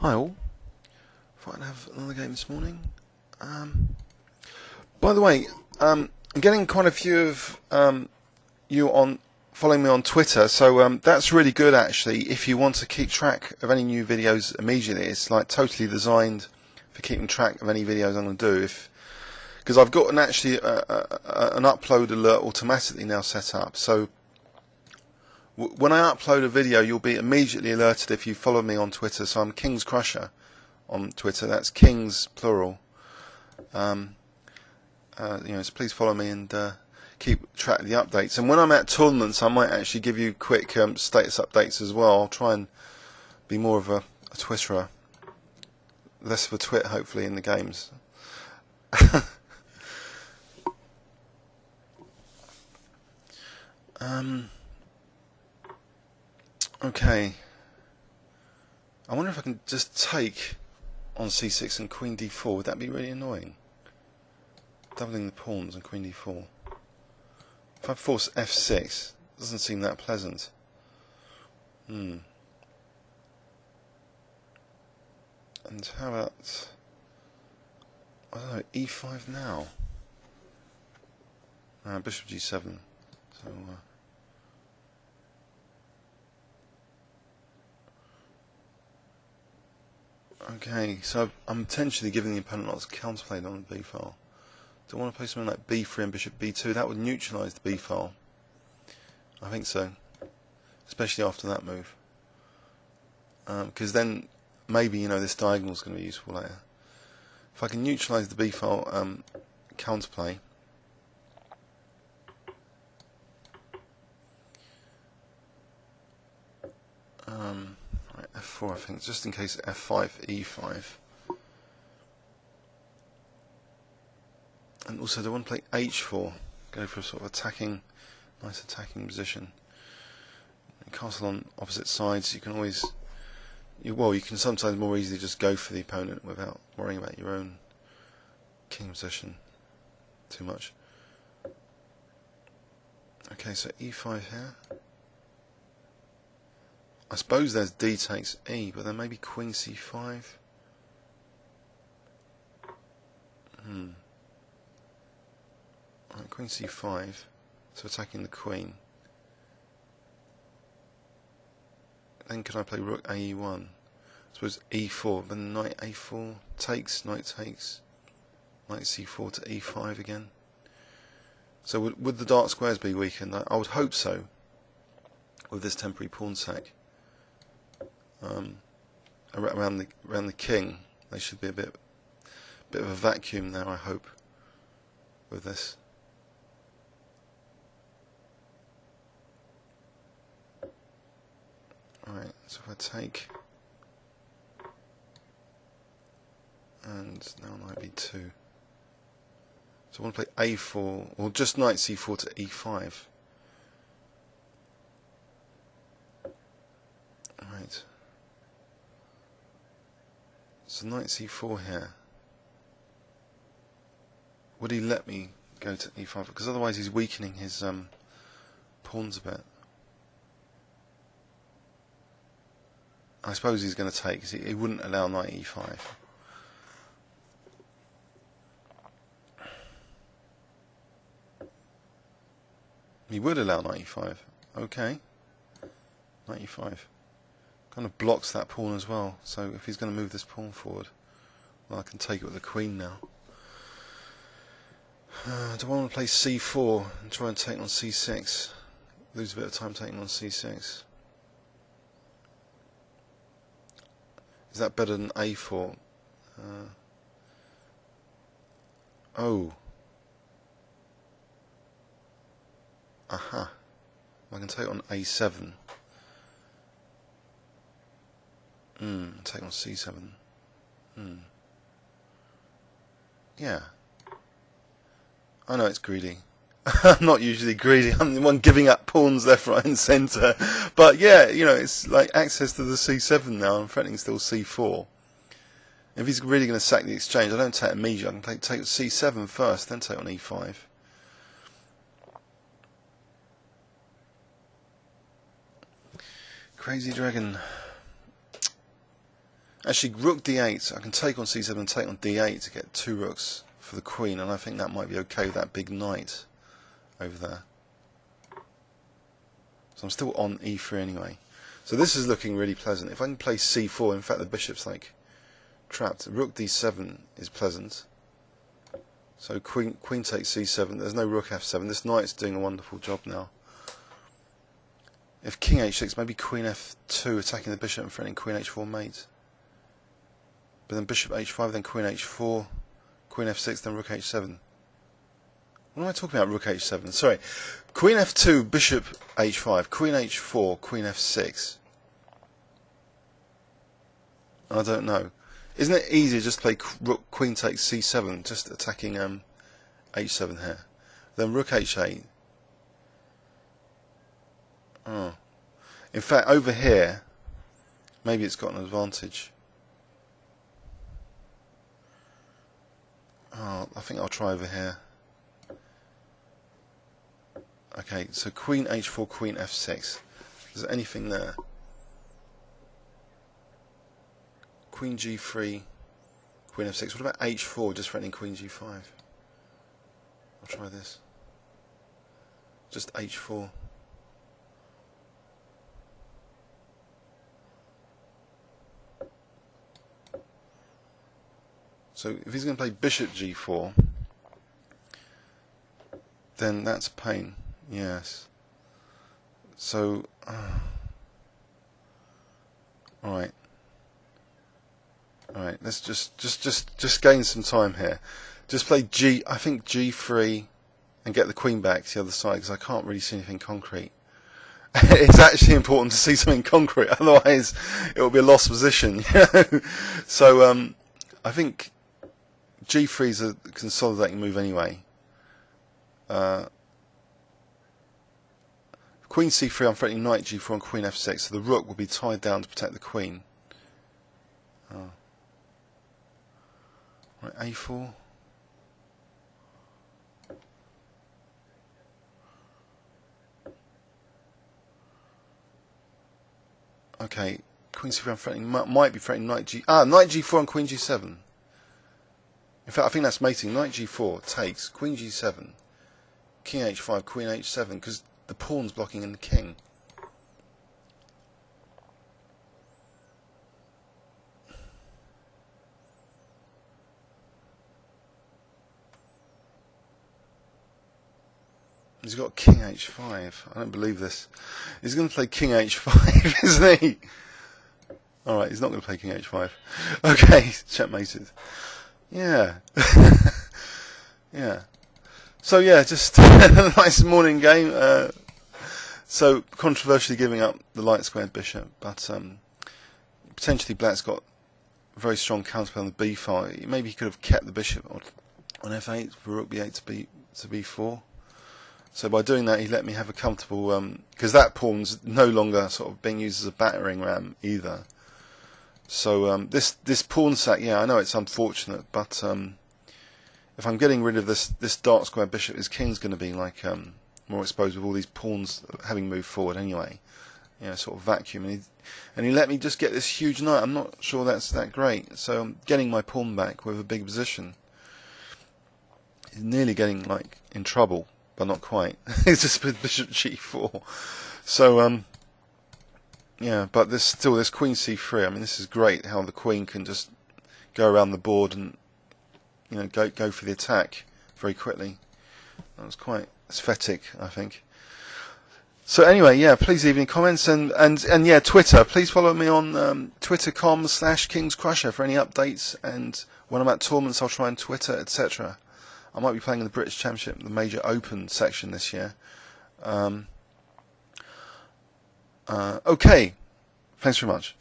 Hi all. Thought I'd have another game this morning. By the way, I'm getting quite a few of you on following me on Twitter, so that's really good actually. If you want to keep track of any new videos immediately, it's like totally designed for keeping track of any videos I'm going to do. Because I've got an upload alert automatically now set up, so when I upload a video, you'll be immediately alerted if you follow me on Twitter. So I'm KingsCrusher on Twitter. That's Kings plural. So please follow me and keep track of the updates. And when I'm at tournaments, I might actually give you quick status updates as well. I'll try and be more of a Twitterer, less of a twit, hopefully, in the games. Okay, I wonder if I can just take on c6 and queen d4. Would that be really annoying? Doubling the pawns on queen d4. If I force f6, doesn't seem that pleasant. And how about, I don't know, e5 now? Bishop g7. So. Okay, so I'm potentially giving the opponent lots of counterplay on the b file. Do I want to play something like b3 and bishop b2? That would neutralise the b file. I think so, especially after that move. Because then maybe this diagonal is going to be useful later. If I can neutralise the b file counterplay. Right, f4 I think, just in case f5, e5. And also, do I want to play h4? Go for a sort of nice attacking position. Castle on opposite sides, you can always, you can sometimes more easily just go for the opponent without worrying about your own king position too much. Okay, so e5 here. I suppose there's d takes e, but then maybe queen c5. Right, queen c5, so attacking the queen. Then could I play rook ae1? I suppose e4, then knight a4 takes, knight takes, knight c4 to e5 again. So would the dark squares be weakened? I would hope so, with this temporary pawn sack. Around the king, there should be a bit of a vacuum there, I hope, with this. Alright, so if I take, and now knight b2. So I want to play a4, or just knight c4 to e5. Alright. So knight c4 here. Would he let me go to e5? Because otherwise he's weakening his pawns a bit. I suppose he's going to take, because he wouldn't allow knight e5. He would allow knight e5. Okay. Knight e5. Kind of blocks that pawn as well, so if he's going to move this pawn forward, well, I can take it with the queen now. Do I want to play c4 and try and take on c6? Lose a bit of time taking on c6. Is that better than a4? Oh. Aha. I can take on a7. Take on c7. Yeah. I know it's greedy. I'm not usually greedy. I'm the one giving up pawns left, right and centre. But yeah, it's like access to the c7 now. I'm threatening still c4. If he's really going to sack the exchange, I don't take immediately. I can take c7 first, then take on e5. CrAzYDrAgOn. Actually, rook d8, I can take on c7 and take on d8 to get 2 rooks for the queen, and I think that might be okay with that big knight over there. So I'm still on e3 anyway. So this is looking really pleasant. If I can play c4, in fact the bishop's like trapped. Rook d7 is pleasant. So queen takes c7, there's no rook f7. This knight's doing a wonderful job now. If king h6, maybe queen f2 attacking the bishop and threatening queen h4 mate. But then bishop h5, then queen h4, queen f6, then rook h7. What am I talking about, rook h7? Sorry. Queen f2, bishop h5, queen h4, queen f6. I don't know. Isn't it easier just to play rook, queen takes c7, just attacking h7 here? Then rook h8. Oh. In fact, over here, maybe it's got an advantage. Oh, I think I'll try over here. Okay, so queen h4, queen f6. Is there anything there? Queen g3, queen f6. What about h4, just threatening queen g5? I'll try this. Just h4. So if he's going to play bishop g4, then that's pain. Yes. So, alright. Alright, let's just gain some time here. Just play I think g3 and get the queen back to the other side, because I can't really see anything concrete. It's actually important to see something concrete, otherwise it will be a lost position. So I think g3 is a consolidating move anyway. Queen c3, I'm threatening knight g4 and queen f6, so the rook will be tied down to protect the queen. Oh. Right, a4. Okay, queen c3, I'm threatening, might be threatening knight g4 and queen g7. In fact, I think that's mating. Knight g4 takes, queen g7, king h5, queen h7, because the pawn's blocking in the king. He's got king h5. I don't believe this. He's going to play king h5, isn't he? Alright, he's not going to play king h5. Okay, checkmated. Yeah. Yeah. So yeah, just a nice morning game. So controversially giving up the light squared bishop, but potentially Black's got a very strong counterplay on the b file. Maybe he could have kept the bishop on f8 for rook b8 to b4. So by doing that, he let me have a comfortable, because that pawn's no longer sort of being used as a battering ram either. So this pawn sack, yeah, I know it's unfortunate, but if I'm getting rid of this dark square bishop, his king's going to be like more exposed with all these pawns having moved forward anyway. You know, sort of vacuum, and he let me just get this huge knight. I'm not sure that's that great. So I'm getting my pawn back with a big position. He's nearly getting like in trouble, but not quite. It's just with bishop g4. So yeah, but this queen c3. I mean, this is great how the queen can just go around the board and go for the attack very quickly. That was quite aesthetic, I think. So anyway, yeah, please leave any comments and yeah, Twitter. Please follow me on twitter.com/KingsCrusher for any updates, and when I'm at tournaments I'll try and Twitter, etc. I might be playing in the British Championship, the Major Open section this year. Okay, thanks very much.